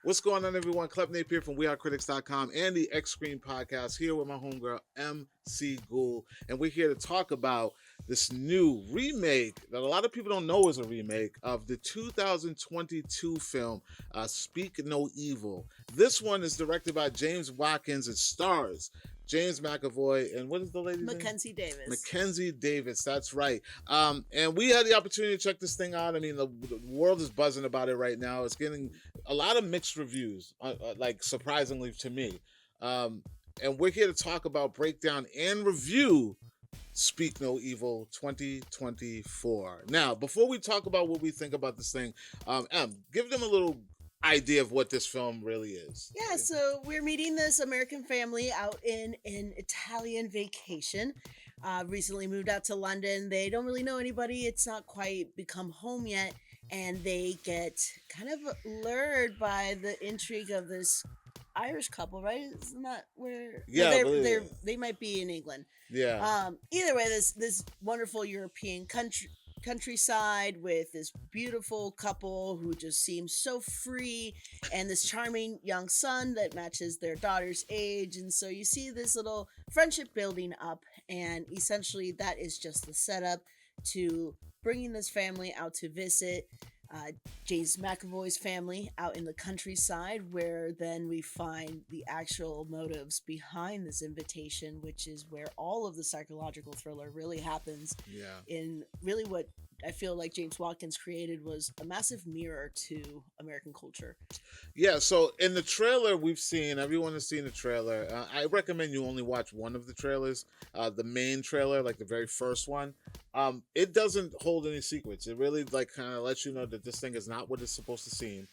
What's going on, everyone? Klep Napier from wearecritics.com and the Xscream Podcast here with my homegirl, MC Ghoul. And we're here to talk about this new remake that a lot of people don't know is a remake of the 2022 film, Speak No Evil. This one is directed by James Watkins. It stars James McAvoy and what is the lady's name? Mackenzie Davis. Mackenzie Davis, that's right. And we had the opportunity to check this thing out. I mean, the world is buzzing about it right now. It's getting a lot of mixed reviews, like surprisingly to me. And we're here to talk about, breakdown, and review Speak No Evil 2024. Now, before we talk about what we think about this thing, give them a little idea of what this film really is. Yeah, so we're meeting this American family out in an Italian vacation. Recently moved out to London. They don't really know anybody. It's not quite become home yet. And they get kind of lured by the intrigue of this Irish couple, right? Isn't that where? Yeah, they might be in England. Yeah. Either way, this wonderful European countryside with this beautiful couple who just seems so free, and this charming young son that matches their daughter's age. And so you see this little friendship building up, and essentially that is just the setup to bringing this family out to visit James McAvoy's family out in the countryside, where then we find the actual motives behind this invitation, which is where all of the psychological thriller really happens. Yeah. In really what I feel like James Watkins created was a massive mirror to American culture. Yeah, so in the trailer everyone has seen the trailer. I recommend you only watch one of the trailers, the main trailer, like the very first one. It doesn't hold any secrets. It really kind of lets you know that this thing is not what it's supposed to seem.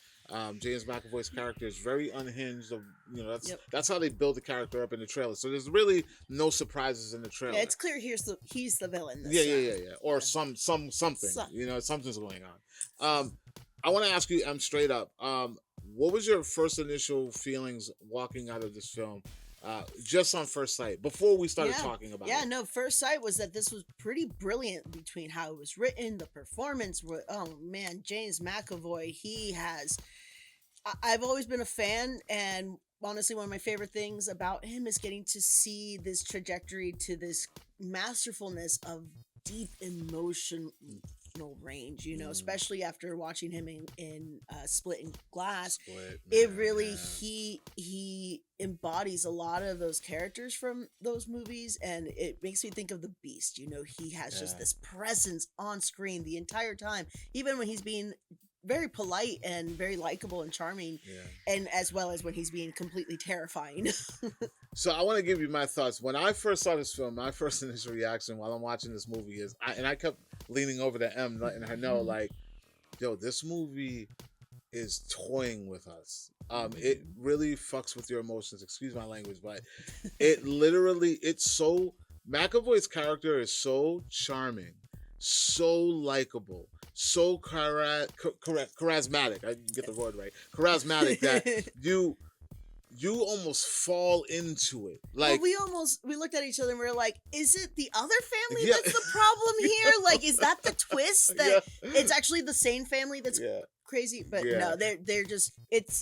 James McAvoy's character is very unhinged. That's how they build the character up in the trailer. So there's really no surprises in the trailer. Yeah, it's clear he's the villain. Yeah. Or something. Something's going on. I want to ask you, straight up. What was your first initial feelings walking out of this film? Just on first sight, before we started talking about it. Yeah, no, first sight was that this was pretty brilliant between how it was written, the performance. Oh man, James McAvoy, I've always been a fan, and honestly, one of my favorite things about him is getting to see this trajectory to this masterfulness of deep emotional range, especially after watching him in Split and Glass. He embodies a lot of those characters from those movies, and it makes me think of the Beast. He has just this presence on screen the entire time, even when he's being very polite and very likable and charming, and as well as when he's being completely terrifying. So I want to give you my thoughts. When I first saw this film, my first initial reaction while I'm watching this movie is, I kept leaning over to M, letting her know, this movie is toying with us. It really fucks with your emotions. Excuse my language, but McAvoy's character is so charming, so likable, so charismatic. I get the word right. Charismatic that you almost fall into it. We looked at each other and we were like, is it the other family that's the problem here? Is that the twist that it's actually the same family that's crazy? But no, they're just,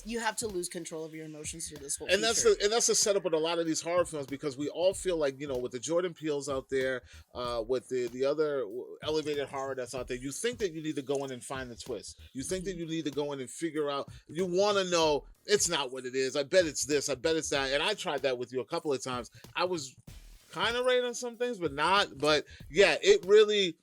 you have to lose control of your emotions through this whole and that's the setup with a lot of these horror films, because we all feel like, with the Jordan Peels out there, with the other elevated horror that's out there, you think that you need to go in and find the twist. You think that you need to go in and figure out, you want to know, it's not what it is. I bet it's this. I bet it's that. And I tried that with you a couple of times. I was kind of right on some things, but not. But yeah, it really,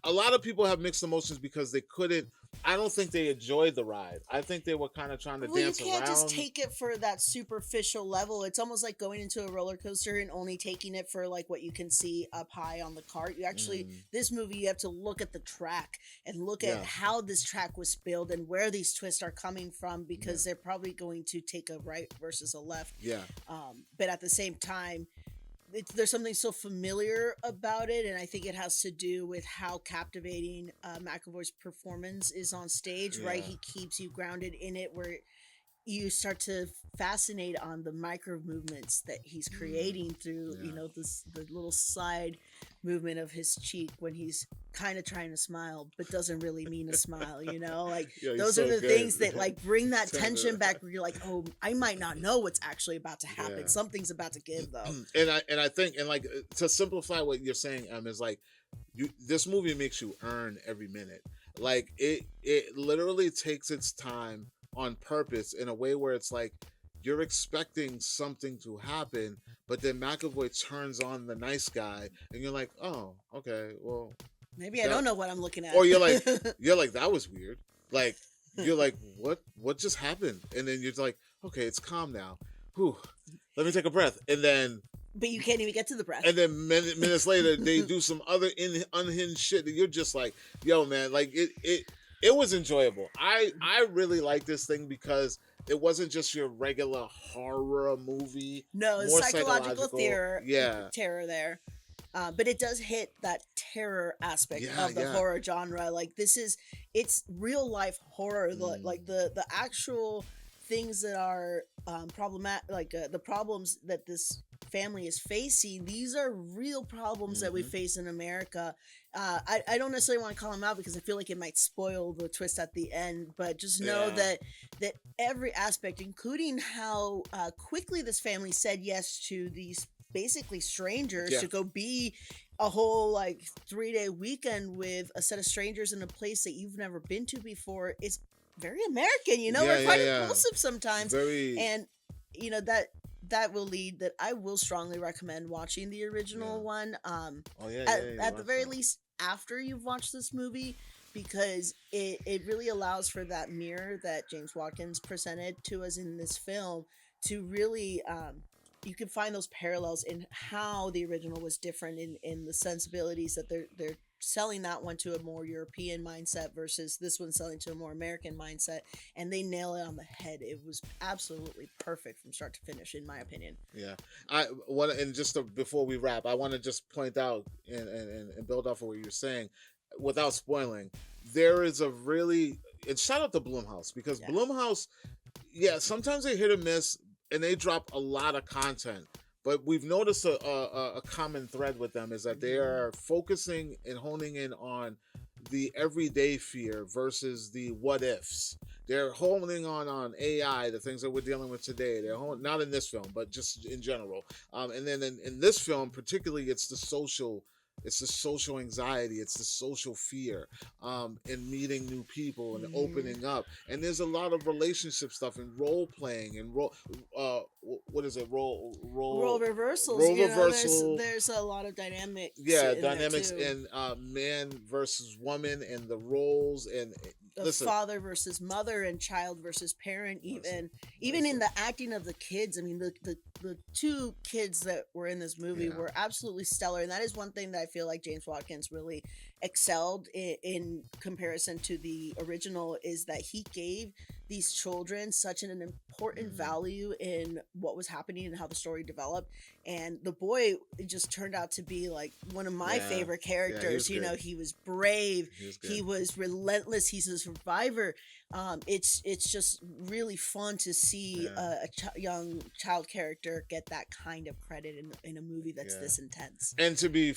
a lot of people have mixed emotions because they couldn't, I don't think they enjoyed the ride. I think they were kind of trying to dance around. You can't just take it for that superficial level. It's almost like going into a roller coaster and only taking it for what you can see up high on the cart. You actually, this movie, you have to look at the track and look at how this track was built and where these twists are coming from, because they're probably going to take a right versus a left. Yeah. But at the same time, there's something so familiar about it, and I think it has to do with how captivating McAvoy's performance is on stage, right? He keeps you grounded in it, where you start to fascinate on the micro movements that he's creating through, Yeah. the little side movement of his cheek when he's kind of trying to smile but doesn't really mean a smile, like Yeah, he's those so are the good. things that like bring that Turn it- tension back where you're like, oh, I might not know what's actually about to happen. Yeah. Something's about to give though. And I think, and like, to simplify what you're saying, is like, this movie makes you earn every minute. Like, it literally takes its time on purpose in a way where it's like you're expecting something to happen, but then McAvoy turns on the nice guy, and you're like, oh, okay, well, Maybe I don't know what I'm looking at. or you're like, that was weird. Like, you're like, what just happened? And then you're like, okay, it's calm now. Whew, let me take a breath, and then. But you can't even get to the breath. And then minutes later, they do some other unhinged shit that you're just like, yo, man, like it was enjoyable. I really like this thing because it wasn't just your regular horror movie. No, it's more psychological terror. Yeah. Terror there. But it does hit that terror aspect of the horror genre. Like it's real life horror. Like the actual things that are problematic, like the problems that this family is facing. These are real problems that we face in America. I don't necessarily want to call them out because I feel like it might spoil the twist at the end. But just know that every aspect, including how quickly this family said yes to these basically strangers to go be a whole like 3-day weekend with a set of strangers in a place that you've never been to before, is very American, we're quite impulsive sometimes. And that will lead that I will strongly recommend watching the original one. At the very least, after you've watched this movie, because it really allows for that mirror that James Watkins presented to us in this film to really you can find those parallels in how the original was different in the sensibilities that they're selling that one to a more European mindset versus this one selling to a more American mindset, and they nail it on the head. It was absolutely perfect from start to finish, in my opinion. Yeah, before we wrap, I want to just point out and build off of what you're saying, without spoiling. There is a really, and shout out to Blumhouse, because Blumhouse, sometimes they hit or miss, and they drop a lot of content. But we've noticed a common thread with them is that they are focusing and honing in on the everyday fear versus the what ifs. They're honing on AI, the things that we're dealing with today. Not in this film, but just in general. And then in this film, particularly, it's the social anxiety, it's the social fear, in meeting new people and opening up. And there's a lot of relationship stuff and role playing and role reversals. There's a lot of dynamics. Dynamics in man versus woman and the roles and father versus mother and child versus parent. Even in the acting of the kids. I mean, the two kids that were in this movie were absolutely stellar, and that is one thing that I feel like James Watkins really excelled in comparison to the original, is that he gave these children such an important value in what was happening and how the story developed. And the boy just turned out to be like one of my favorite characters. He was brave, he was relentless, he's a survivor. It's just really fun to see a young child character get that kind of credit in a movie that's this intense. And to be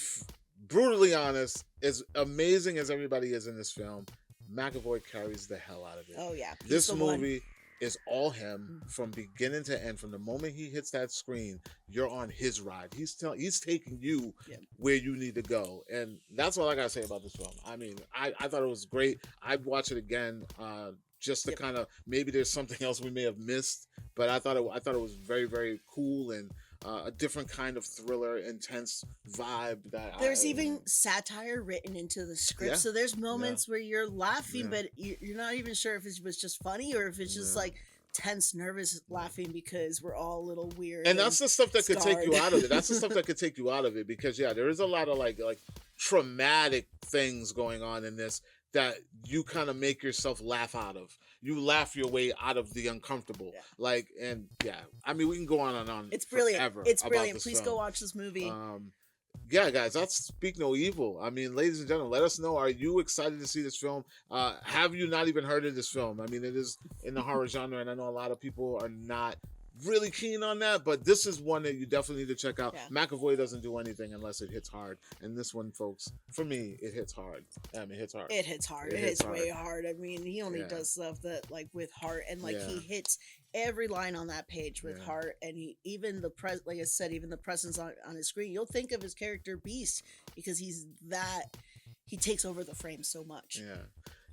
brutally honest, as amazing as everybody is in this film, McAvoy carries the hell out of it. Oh yeah, this movie is all him from beginning to end. From the moment he hits that screen, you're on his ride. He's taking you where you need to go, and that's all I gotta say about this film. I mean, I thought it was great. I'd watch it again, just to kind of, maybe there's something else we may have missed, but I thought it was very, very cool and a different kind of thriller, intense vibe. There's even satire written into the script, so there's moments where you're laughing, but you're not even sure if it was just funny or if it's just like tense, nervous laughing because we're all a little weird. And that's the stuff that could take you out of it. That's the stuff that could take you out of it, because there is a lot of like traumatic things going on in this that you kind of make yourself laugh out of. You laugh your way out of the uncomfortable. I mean, we can go on and on. It's brilliant. Forever. It's brilliant. Please go watch this movie. Yeah, guys, that's Speak No Evil. I mean, ladies and gentlemen, let us know. Are you excited to see this film? Have you not even heard of this film? I mean, it is in the horror genre, and I know a lot of people are not really keen on that, but this is one that you definitely need to check out. Yeah. McAvoy doesn't do anything unless it hits hard, and this one, folks, for me, it hits hard. I mean, it hits hard. It hits hard. It It hits hits way hard. I mean, he only Yeah. does stuff that like with heart, and like he Yeah. hits every line on that page with Yeah. heart, and he even like I said, even the presence on his screen, you'll think of his character Beast because he takes over the frame so much. Yeah.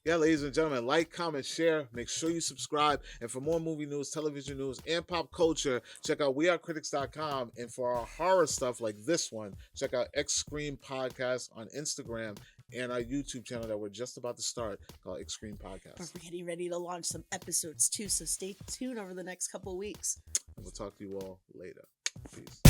Yeah, ladies and gentlemen, like, comment, share. Make sure you subscribe. And for more movie news, television news, and pop culture, check out wearecritics.com. And for our horror stuff like this one, check out Xscream Podcast on Instagram and our YouTube channel that we're just about to start called Xscream Podcast. We're getting ready to launch some episodes too, so stay tuned over the next couple weeks. And we'll talk to you all later. Peace.